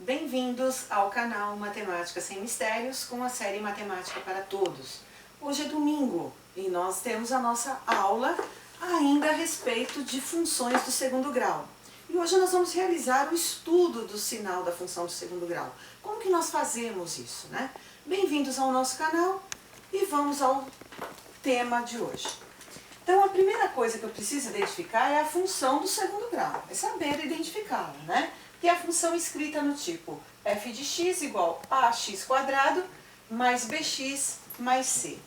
Bem-vindos ao canal Matemática Sem Mistérios com a série Matemática para Todos. Hoje é domingo e nós temos a nossa aula ainda a respeito de funções do segundo grau. E hoje nós vamos realizar o estudo do sinal da função do segundo grau. Como que nós fazemos isso, né? Bem-vindos ao nosso canal e vamos ao tema de hoje. Então a primeira coisa que eu preciso identificar é a função do segundo grau, é saber identificá-la, né? Que é a função escrita no tipo f de x igual a ax quadrado mais bx mais c.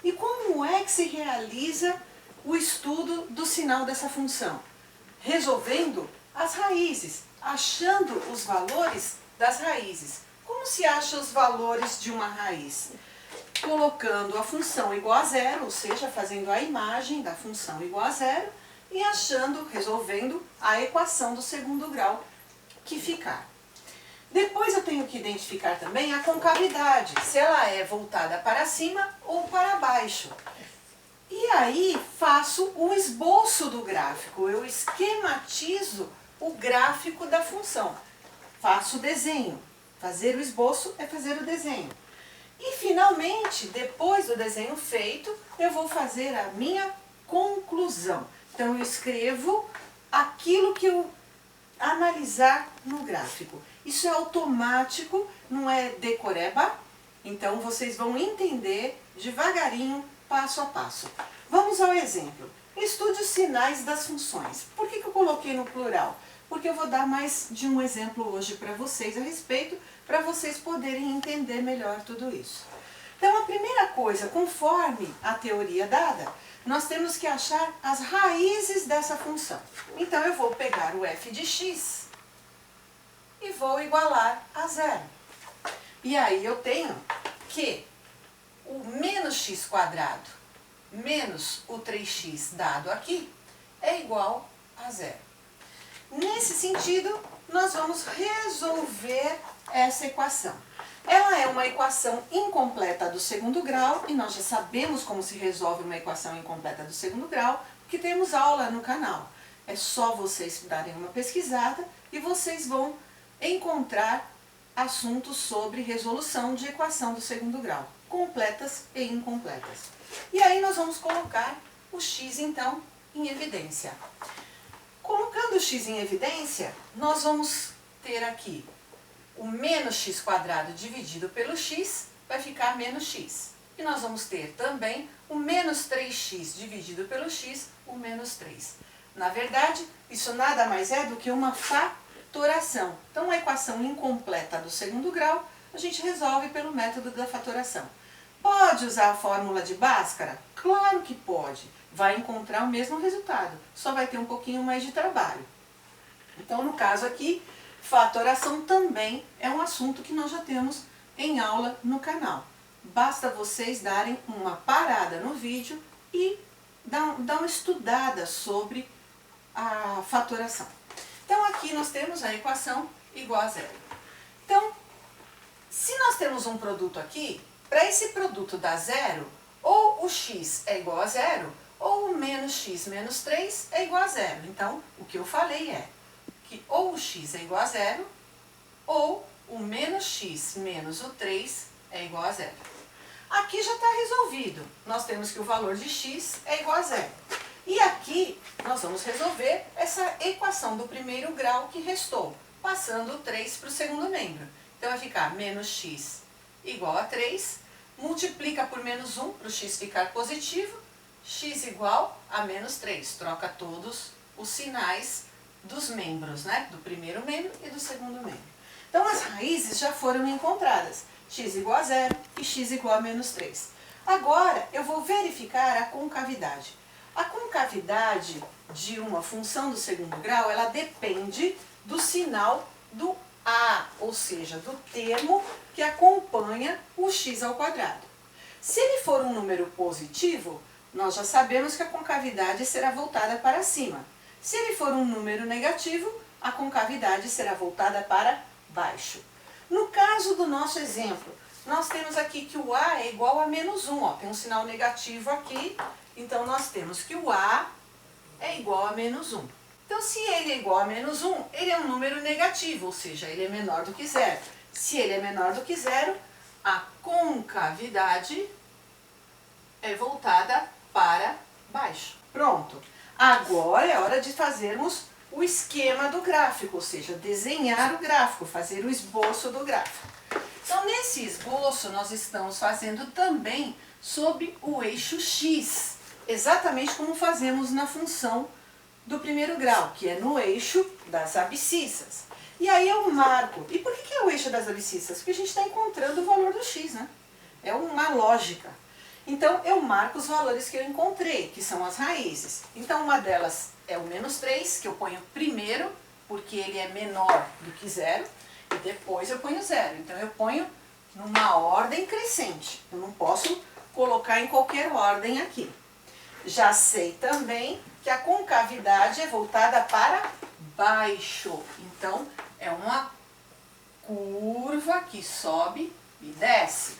E como é que se realiza o estudo do sinal dessa função? Resolvendo as raízes, achando os valores das raízes. Como se acha os valores de uma raiz? Colocando a função igual a zero, ou seja, fazendo a imagem da função igual a zero e resolvendo a equação do segundo grau que ficar. Depois eu tenho que identificar também a concavidade, se ela é voltada para cima ou para baixo. E aí faço o esboço do gráfico, eu esquematizo o gráfico da função. Faço o desenho. Fazer o esboço é fazer o desenho. E finalmente, depois do desenho feito, eu vou fazer a minha conclusão. Então eu escrevo aquilo que eu analisar no gráfico. Isso é automático, não é decoreba, então vocês vão entender devagarinho, passo a passo. Vamos ao exemplo. Estude os sinais das funções. Por que eu coloquei no plural? Porque eu vou dar mais de um exemplo hoje para vocês a respeito, para vocês poderem entender melhor tudo isso. Então a primeira coisa, conforme a teoria dada, nós temos que achar as raízes dessa função. Então eu vou pegar o f de x e vou igualar a zero. E aí eu tenho que o menos x quadrado menos o 3x dado aqui é igual a zero. Nesse sentido, nós vamos resolver essa equação. Ela é uma equação incompleta do segundo grau, e nós já sabemos como se resolve uma equação incompleta do segundo grau, porque temos aula no canal. É só vocês darem uma pesquisada e vocês vão encontrar assuntos sobre resolução de equação do segundo grau, completas e incompletas. E aí nós vamos colocar o x, então, em evidência. Colocando o x em evidência, nós vamos ter aqui o menos x quadrado dividido pelo x vai ficar menos x. E nós vamos ter também o menos 3x dividido pelo x, o menos 3. Na verdade, isso nada mais é do que uma fatoração. Então, a equação incompleta do segundo grau, a gente resolve pelo método da fatoração. Pode usar a fórmula de Bhaskara? Claro que pode. Vai encontrar o mesmo resultado, só vai ter um pouquinho mais de trabalho. Então, no caso aqui, fatoração também é um assunto que nós já temos em aula no canal. Basta vocês darem uma parada no vídeo e dar uma estudada sobre a fatoração. Então aqui nós temos a equação igual a zero. Então, se nós temos um produto aqui, para esse produto dar zero, ou o x é igual a zero, ou o menos x menos 3 é igual a zero. Então, o que eu falei é que ou o x é igual a zero, ou o menos x menos o 3 é igual a zero. Aqui já está resolvido. Nós temos que o valor de x é igual a zero. E aqui nós vamos resolver essa equação do primeiro grau que restou, passando o 3 para o segundo membro. Então vai ficar menos x igual a 3, multiplica por menos 1 para o x ficar positivo, x igual a menos 3. Troca todos os sinais dos membros, né? Do primeiro membro e do segundo membro. Então, as raízes já foram encontradas. X igual a zero e x igual a menos 3. Agora, eu vou verificar a concavidade. A concavidade de uma função do segundo grau, ela depende do sinal do a, ou seja, do termo que acompanha o x ao quadrado. Se ele for um número positivo, nós já sabemos que a concavidade será voltada para cima. Se ele for um número negativo, a concavidade será voltada para baixo. No caso do nosso exemplo, nós temos aqui que o A é igual a menos 1. Ó, tem um sinal negativo aqui, então nós temos que o A é igual a menos 1. Então, se ele é igual a menos 1, ele é um número negativo, ou seja, ele é menor do que zero. Se ele é menor do que zero, a concavidade é voltada para baixo. Pronto. Agora é hora de fazermos o esquema do gráfico, ou seja, desenhar o gráfico, fazer o esboço do gráfico. Então, nesse esboço, nós estamos fazendo também sobre o eixo x, exatamente como fazemos na função do primeiro grau, que é no eixo das abscissas. E aí eu marco. E por que é o eixo das abscissas? Porque a gente está encontrando o valor do x, né? É uma lógica. Então, eu marco os valores que eu encontrei, que são as raízes. Então, uma delas é o menos 3, que eu ponho primeiro, porque ele é menor do que zero, e depois eu ponho zero. Então, eu ponho numa ordem crescente. Eu não posso colocar em qualquer ordem aqui. Já sei também que a concavidade é voltada para baixo. Então, é uma curva que sobe e desce.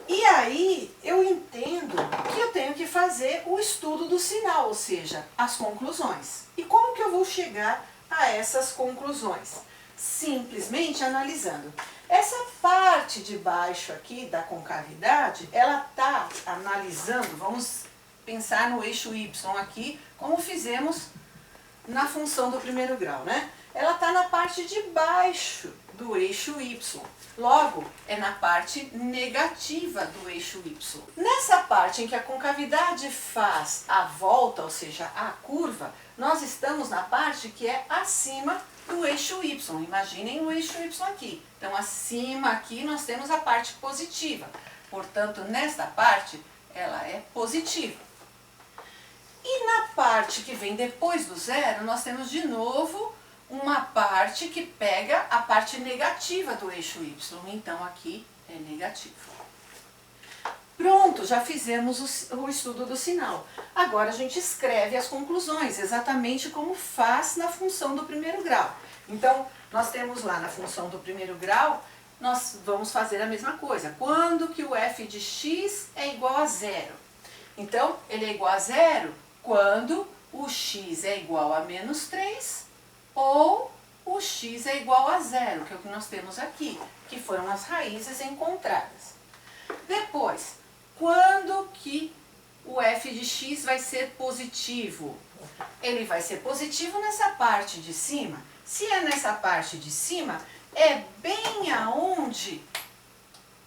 E aí, eu entendo que eu tenho que fazer o estudo do sinal, ou seja, as conclusões. E como que eu vou chegar a essas conclusões? Simplesmente analisando. Essa parte de baixo aqui da concavidade, ela está analisando, vamos pensar no eixo y aqui, como fizemos na função do primeiro grau, né? Ela está na parte de baixo do eixo y. Logo, é na parte negativa do eixo y. Nessa parte em que a concavidade faz a volta, ou seja, a curva, nós estamos na parte que é acima do eixo y. Imaginem o eixo y aqui. Então, acima aqui nós temos a parte positiva. Portanto, nesta parte, ela é positiva. E na parte que vem depois do zero, nós temos de novo uma parte que pega a parte negativa do eixo y. Então, aqui é negativo. Pronto, já fizemos o estudo do sinal. Agora, a gente escreve as conclusões, exatamente como faz na função do primeiro grau. Então, nós temos lá na função do primeiro grau, nós vamos fazer a mesma coisa. Quando que o f de x é igual a zero? Então, ele é igual a zero quando o x é igual a menos 3 ou o x é igual a zero, que é o que nós temos aqui, que foram as raízes encontradas. Depois, quando que o f de x vai ser positivo? Ele vai ser positivo nessa parte de cima. Se é nessa parte de cima, é bem aonde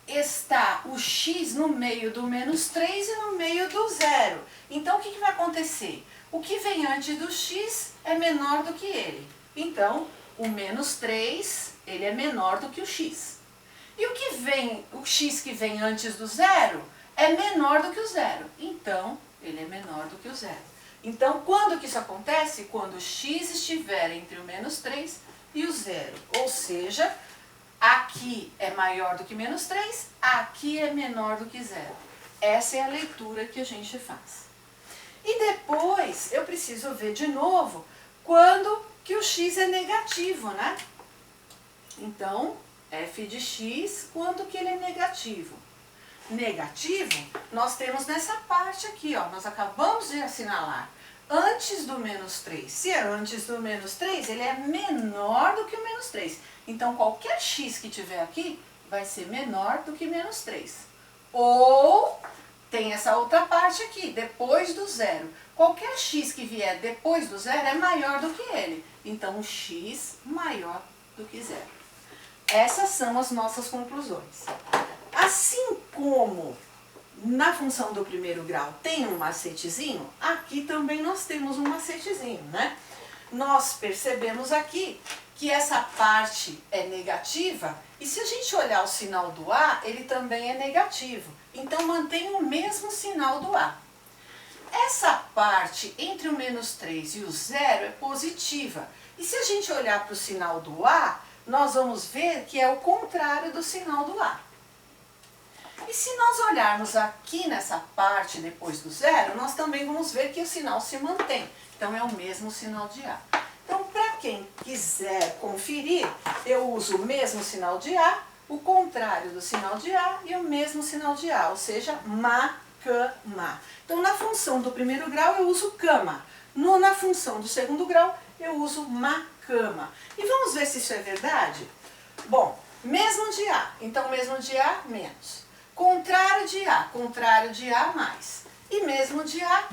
está o x no meio do menos 3 e no meio do zero. Então, o que vai acontecer? O que vem antes do x é menor do que ele. Então, o menos 3, ele é menor do que o x. E o x que vem antes do zero é menor do que o zero. Então, ele é menor do que o zero. Então, quando que isso acontece? Quando o x estiver entre o menos 3 e o zero. Ou seja, aqui é maior do que menos 3, aqui é menor do que zero. Essa é a leitura que a gente faz. E depois, eu preciso ver de novo quando que o x é negativo, né? Então, f de x, quando que ele é negativo? Negativo, nós temos nessa parte aqui, ó, nós acabamos de assinalar, antes do menos 3. Se é antes do menos 3, ele é menor do que o menos 3. Então, qualquer x que tiver aqui vai ser menor do que menos 3. Ou tem essa outra parte aqui, depois do zero. Qualquer x que vier depois do zero é maior do que ele. Então, o x maior do que zero. Essas são as nossas conclusões. Assim como na função do primeiro grau tem um macetezinho, aqui também nós temos um macetezinho, né? Nós percebemos aqui que essa parte é negativa, e se a gente olhar o sinal do A, ele também é negativo. Então, mantém o mesmo sinal do A. Essa parte entre o menos 3 e o zero é positiva. E se a gente olhar para o sinal do A, nós vamos ver que é o contrário do sinal do A. E se nós olharmos aqui nessa parte depois do zero, nós também vamos ver que o sinal se mantém. Então, é o mesmo sinal de A. Então, para quem quiser conferir, eu uso o mesmo sinal de A, o contrário do sinal de A e o mesmo sinal de A, ou seja, ma, ca, ma. Então, na função do primeiro grau, eu uso cama. Na função do segundo grau, eu uso Makama. E vamos ver se isso é verdade? Bom, mesmo de A, então mesmo de A, menos. Contrário de A, mais. E mesmo de A,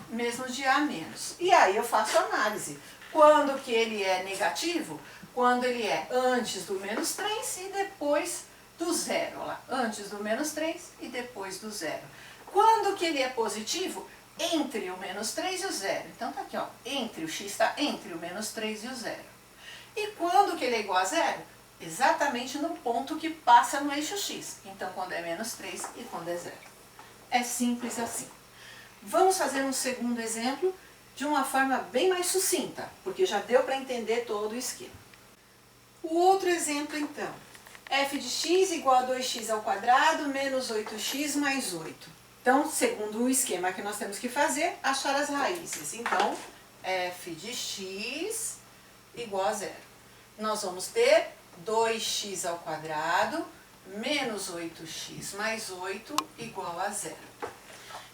menos. E aí eu faço análise. Quando que ele é negativo? Quando ele é antes do menos 3 e depois do zero. Olha lá, antes do menos 3 e depois do zero. Quando que ele é positivo? Entre o menos 3 e o zero. Então tá aqui, ó, entre o x está entre o menos 3 e o zero. E quando que ele é igual a zero? Exatamente no ponto que passa no eixo x. Então quando é menos 3 e quando é zero. É simples assim. Vamos fazer um segundo exemplo de uma forma bem mais sucinta, porque já deu para entender todo o esquema. O outro exemplo então, f de x igual a 2x ao quadrado menos 8x mais 8. Então, segundo o esquema que nós temos que fazer, achar as raízes. Então, f de x igual a zero. Nós vamos ter 2x ao quadrado menos 8x mais 8 igual a zero.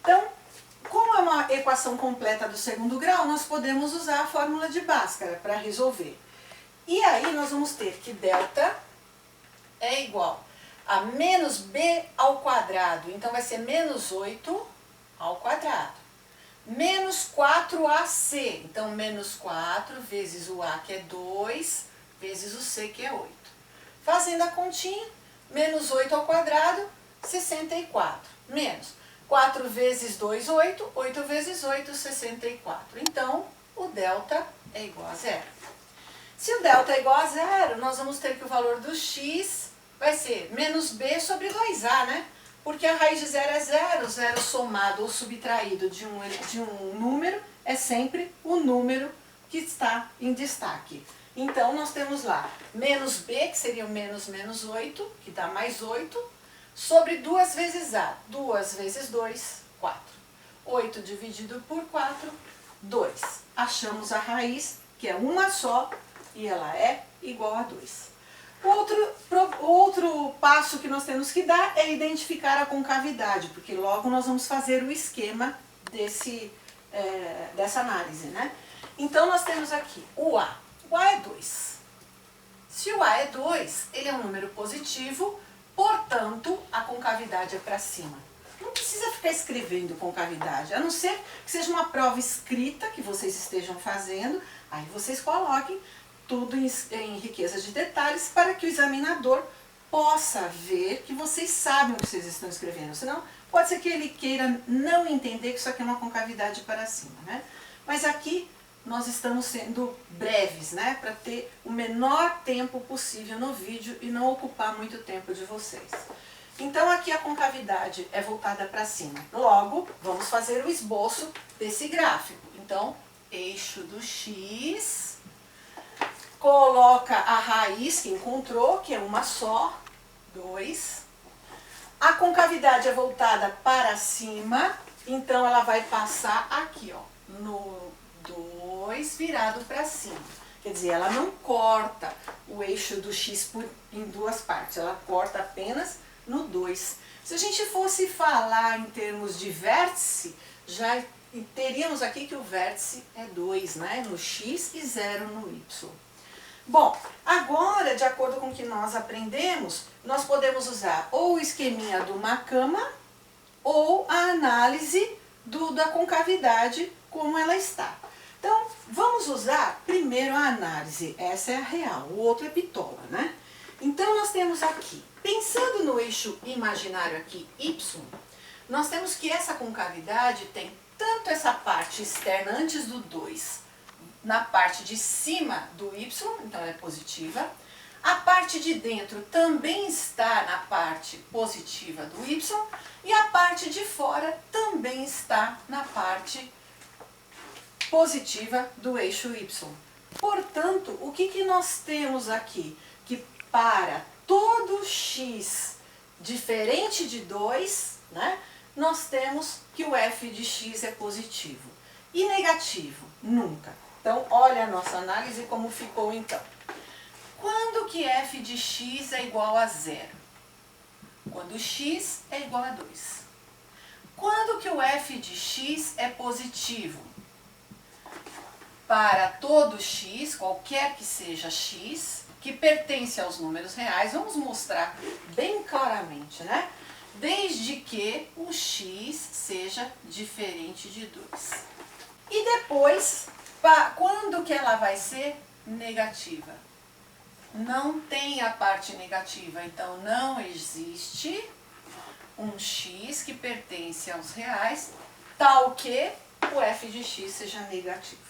Então, como é uma equação completa do segundo grau, nós podemos usar a fórmula de Bhaskara para resolver. E aí nós vamos ter que delta é igual a menos b ao quadrado. Então vai ser menos 8 ao quadrado. Menos 4ac. Então menos 4 vezes o a, que é 2, vezes o c, que é 8. Fazendo a continha, menos 8 ao quadrado, 64. Menos 4 vezes 2, 8. 8 vezes 8, 64. Então, o delta é igual a zero. Se o delta é igual a zero, nós vamos ter que o valor do x vai ser menos b sobre 2a, né? Porque a raiz de zero é zero. Zero somado ou subtraído de um número é sempre o número que está em destaque. Então, nós temos lá menos b, que seria o menos 8, que dá mais 8, sobre 2 vezes a. 2 vezes 2, 4. 8 dividido por 4, 2. Achamos a raiz, que é uma só, e ela é igual a 2. Outro passo que nós temos que dar é identificar a concavidade, porque logo nós vamos fazer o esquema dessa análise, né? Então, nós temos aqui o A. O A é 2. Se o A é 2, ele é um número positivo, portanto, a concavidade é para cima. Não precisa ficar escrevendo concavidade, a não ser que seja uma prova escrita que vocês estejam fazendo, aí vocês coloquem tudo em riqueza de detalhes para que o examinador possa ver que vocês sabem o que vocês estão escrevendo. Senão, pode ser que ele queira não entender que isso aqui é uma concavidade para cima, né? Mas aqui nós estamos sendo breves, né? Para ter o menor tempo possível no vídeo e não ocupar muito tempo de vocês. Então, aqui a concavidade é voltada para cima. Logo, vamos fazer o esboço desse gráfico. Então, eixo do x... Coloca a raiz que encontrou, que é uma só, 2. A concavidade é voltada para cima, então ela vai passar aqui, ó, no 2 virado para cima. Quer dizer, ela não corta o eixo do x em duas partes, ela corta apenas no 2. Se a gente fosse falar em termos de vértice, já teríamos aqui que o vértice é 2, né, no x e 0 no y. Bom, agora, de acordo com o que nós aprendemos, nós podemos usar ou o esqueminha do Makama ou a análise da concavidade como ela está. Então, vamos usar primeiro a análise, essa é a real, o outro é pitola, né? Então, nós temos aqui, pensando no eixo imaginário aqui, y, nós temos que essa concavidade tem tanto essa parte externa antes do 2, na parte de cima do y, então ela é positiva. A parte de dentro também está na parte positiva do y e a parte de fora também está na parte positiva do eixo y. Portanto, o que nós temos aqui? Que para todo x diferente de 2, né, nós temos que o f de x é positivo. E negativo? Nunca. Então, olha a nossa análise como ficou então. Quando que f de x é igual a zero? Quando x é igual a 2. Quando que o f de x é positivo? para todo x, qualquer que seja x, que pertence aos números reais, vamos mostrar bem claramente, né? Desde que o x seja diferente de 2. E depois, quando que ela vai ser negativa? Não tem a parte negativa, então não existe um x que pertence aos reais, tal que o f de x seja negativo.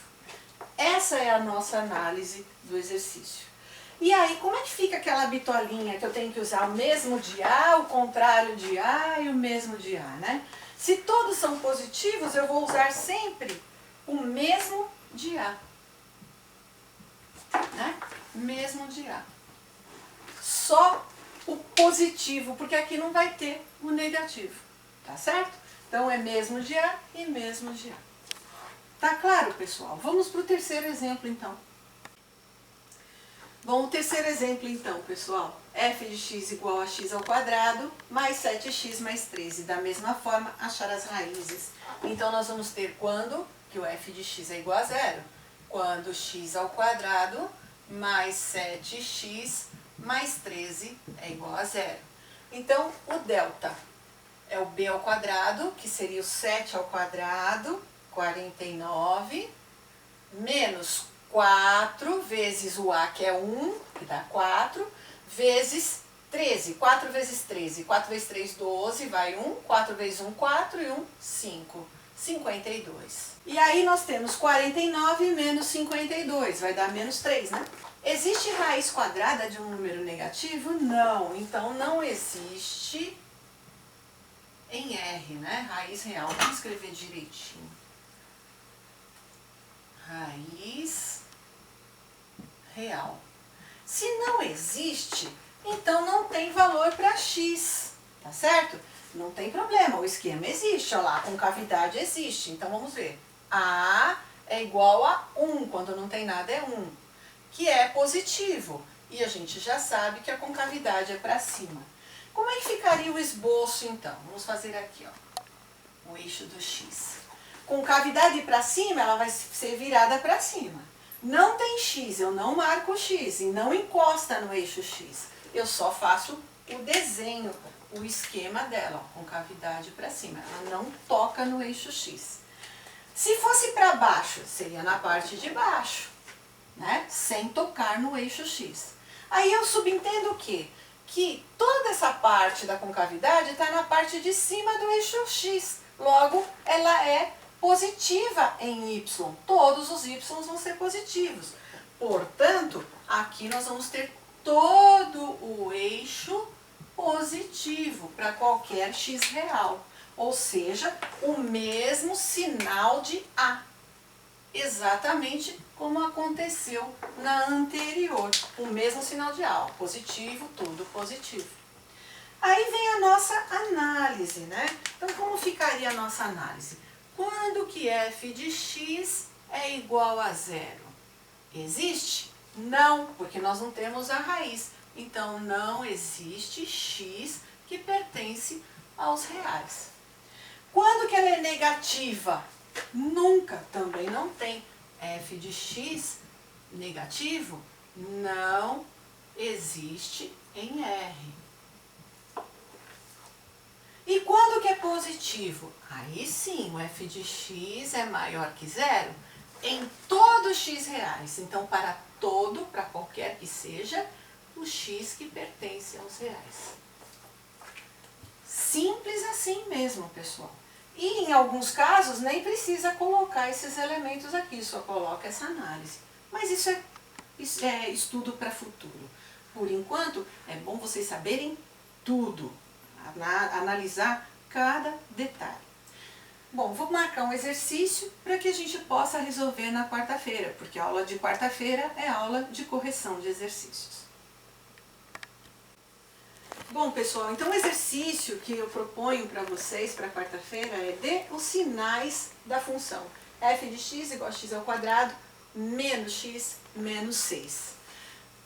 Essa é a nossa análise do exercício. E aí, como é que fica aquela bitolinha que eu tenho que usar o mesmo de A, o contrário de A e o mesmo de A, né? Se todos são positivos, eu vou usar sempre o mesmo de A. Né? Mesmo de A. Só o positivo, porque aqui não vai ter o negativo, tá certo? Então é mesmo de A e mesmo de A. Tá claro, pessoal? Vamos para o terceiro exemplo, então. Bom, o terceiro exemplo, então, pessoal, f de x igual a x ao quadrado mais 7x mais 13. Da mesma forma, achar as raízes. Então, nós vamos ter quando que o f de x é igual a zero? Quando x ao quadrado mais 7x mais 13 é igual a zero. Então, o delta é o b ao quadrado, que seria o 7 ao quadrado, 49, menos 4 vezes o a, que é 1, que dá 4, vezes 13. 4 vezes 13. 4 vezes 3, 12, vai 1. 4 vezes 1, 4 e 1, 5. 52. E aí nós temos 49 menos 52, vai dar menos 3, né? Existe raiz quadrada de um número negativo? Não. Então não existe em R, né? Raiz real. Vamos escrever direitinho. Raiz real. Se não existe, então não tem valor para x, tá certo? Não tem problema, o esquema existe, olha lá, a concavidade existe. Então vamos ver. A é igual a 1, quando não tem nada é 1, que é positivo. E a gente já sabe que a concavidade é para cima. Como é que ficaria o esboço, então? Vamos fazer aqui, ó, o eixo do x. Concavidade para cima, ela vai ser virada para cima. Não tem x, eu não marco o x e não encosta no eixo x. Eu só faço o desenho, o esquema dela, ó, concavidade para cima. Ela não toca no eixo x. Se fosse para baixo, seria na parte de baixo, né? Sem tocar no eixo x. Aí eu subentendo o quê? Que toda essa parte da concavidade está na parte de cima do eixo x. Logo, ela é positiva em y. Todos os y vão ser positivos. Portanto, aqui nós vamos ter todo o eixo positivo para qualquer x real. Ou seja, o mesmo sinal de A. Exatamente como aconteceu na anterior. O mesmo sinal de A, ó, positivo, tudo positivo. Aí vem a nossa análise, né? Então, como ficaria a nossa análise? Quando que f de x é igual a zero? Existe? Não, porque nós não temos a raiz. Então, não existe x que pertence aos reais. Quando que ela é negativa? Nunca, também não tem. F de x negativo não existe em R. E quando que é positivo? Aí sim, o f de x é maior que zero em todo x reais. Então, para todo, para qualquer que seja, o x que pertence aos reais. Simples assim mesmo, pessoal. E em alguns casos nem precisa colocar esses elementos aqui, só coloca essa análise. Mas isso é estudo para futuro. Por enquanto, é bom vocês saberem tudo, analisar cada detalhe. Bom, vou marcar um exercício para que a gente possa resolver na quarta-feira, porque a aula de quarta-feira é aula de correção de exercícios. Bom, pessoal, então o exercício que eu proponho para vocês para quarta-feira é dê os sinais da função f de x igual a x ao quadrado menos x menos 6.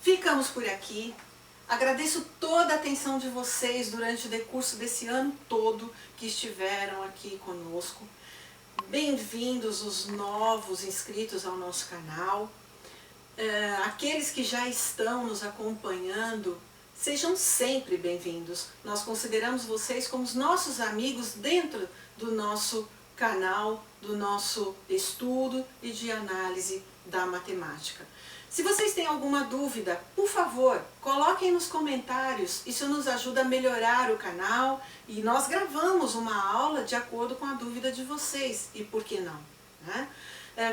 Ficamos por aqui. Agradeço toda a atenção de vocês durante o decurso desse ano todo que estiveram aqui conosco. Bem-vindos os novos inscritos ao nosso canal. Aqueles que já estão nos acompanhando, sejam sempre bem-vindos. Nós consideramos vocês como os nossos amigos dentro do nosso canal, do nosso estudo e de análise da matemática. Se vocês têm alguma dúvida, por favor, coloquem nos comentários. Isso nos ajuda a melhorar o canal e nós gravamos uma aula de acordo com a dúvida de vocês. E por que não, né?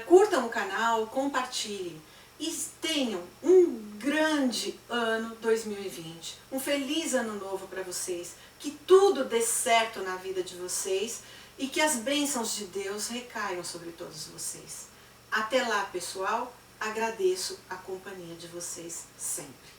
Curtam o canal, compartilhem e tenham um grande ano 2020. Um feliz ano novo para vocês. Que tudo dê certo na vida de vocês e que as bênçãos de Deus recaiam sobre todos vocês. Até lá, pessoal. Agradeço a companhia de vocês sempre.